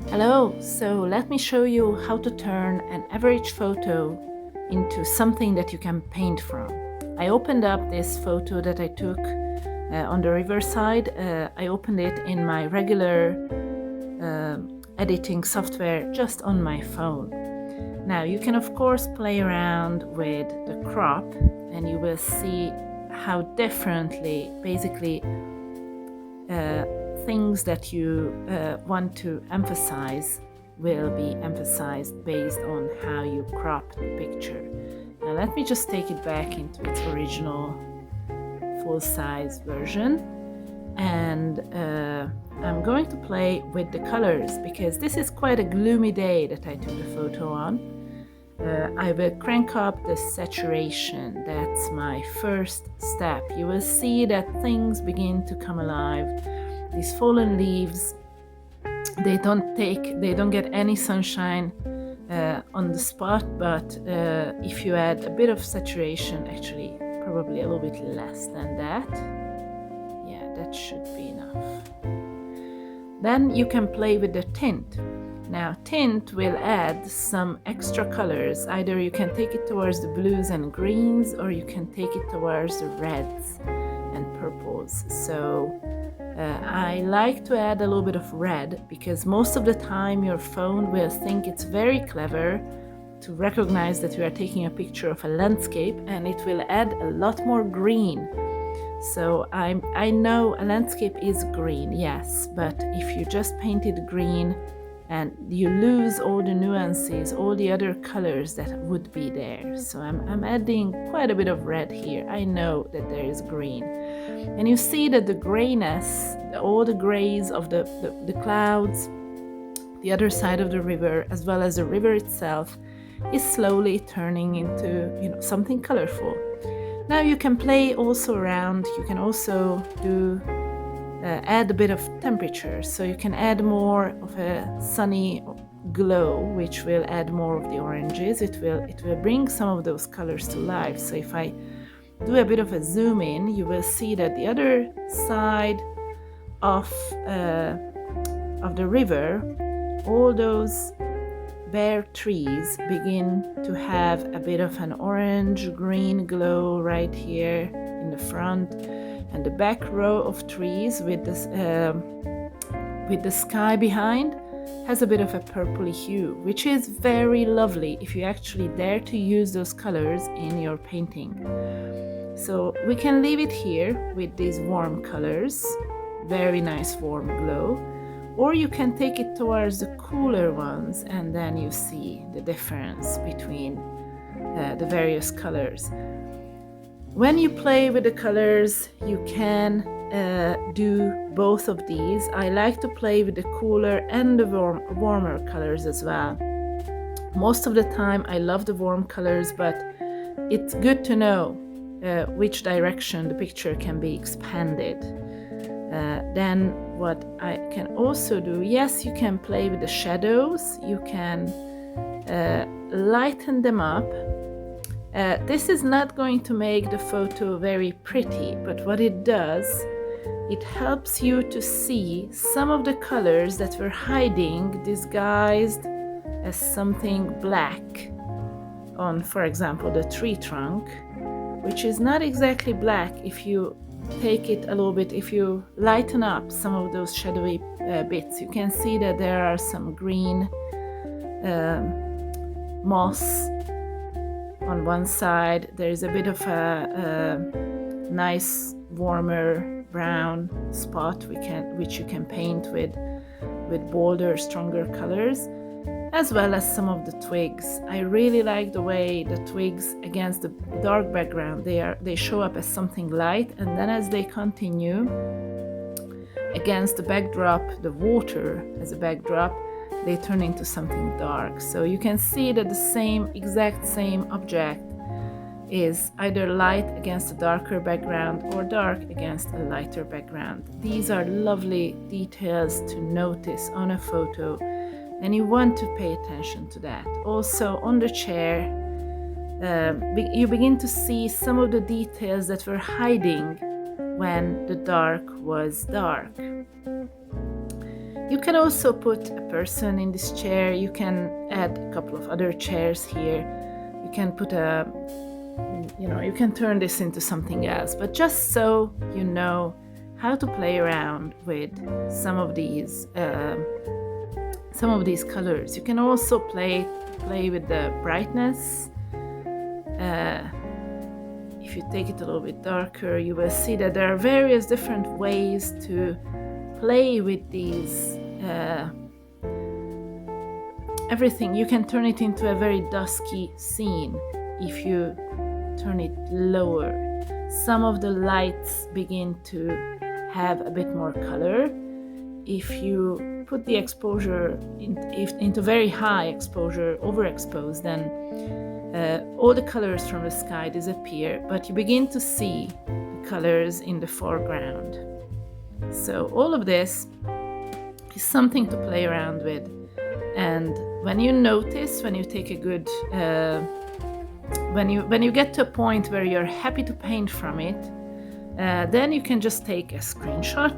Hello, so let me show you how to turn an average photo into something that you can paint from. I opened up this photo that I took on the riverside. I opened it in my regular editing software just on my phone. Now you can of course play around with the crop and you will see how differently basically things that you want to emphasize will be emphasized based on how you crop the picture. Now let me just take it back into its original full-size version, and I'm going to play with the colors because this is quite a gloomy day that I took the photo on. I will crank up the saturation. That's my first step. You will see that things begin to come alive. These fallen leaves, they don't get any sunshine on the spot, but if you add a bit of saturation, actually probably a little bit less than that, yeah, that should be enough. Then you can play with the tint. Now tint will add some extra colors. Either you can take it towards the blues and greens, or you can take it towards the reds and purples. So I like to add a little bit of red because most of the time your phone will think it's very clever to recognize that you are taking a picture of a landscape, and it will add a lot more green. So I know a landscape is green, yes, but if you just painted green and you lose all the nuances, all the other colors that would be there. So I'm adding quite a bit of red here. I know that there is green. And you see that the grayness, all the grays of the clouds, the other side of the river, as well as the river itself, is slowly turning into something colorful. Now you can play also around. You can also do add a bit of temperature, so you can add more of a sunny glow, which will add more of the oranges. It will bring some of those colors to life. So if I do a bit of a zoom in, you will see that the other side of the river, all those bare trees begin to have a bit of an orange-green glow right here in the front, and the back row of trees with the sky behind has a bit of a purpley hue, which is very lovely if you actually dare to use those colors in your painting. So we can leave it here with these warm colors, very nice warm glow, or you can take it towards the cooler ones, and then you see the difference between the various colors. When you play with the colors, you can do both of these. I like to play with the cooler and the warmer colors as well. Most of the time I love the warm colors, but it's good to know which direction the picture can be expanded. Then what I can also do, yes, you can play with the shadows. You can lighten them up. This is not going to make the photo very pretty, but what it does, it helps you to see some of the colors that were hiding, disguised as something black on, for example, the tree trunk, which is not exactly black. If you take it a little bit, if you lighten up some of those shadowy bits, you can see that there are some green moss on one side. There is a bit of a nice warmer brown spot which you can paint with bolder, stronger colors, as well as some of the twigs. I really like the way the twigs against the dark background, they show up as something light, and then as they continue against the backdrop, the water as a backdrop, they turn into something dark. So you can see that the exact same object is either light against a darker background or dark against a lighter background. These are lovely details to notice on a photo, and you want to pay attention to that. Also on the chair, you begin to see some of the details that were hiding when the dark was dark. You can also put a person in this chair. You can add a couple of other chairs here. You can put you can turn this into something else, but just so you know how to play around with some of these colors. You can also play with the brightness. If you take it a little bit darker, you will see that there are various different ways to play with these everything. You can turn it into a very dusky scene if you turn it lower. Some of the lights begin to have a bit more color. If you put the exposure into very high exposure, overexposed, then all the colors from the sky disappear, but you begin to see the colors in the foreground. So all of this is something to play around with. And when you notice, when you take a good when you get to a point where you're happy to paint from it, then you can just take a screenshot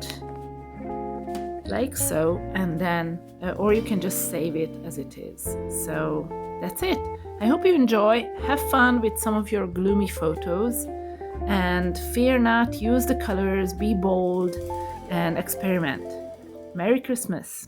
like so, and then or you can just save it as it is. So that's it. I hope you enjoy. Have fun with some of your gloomy photos, and fear not, use the colors, be bold, and experiment. Merry Christmas.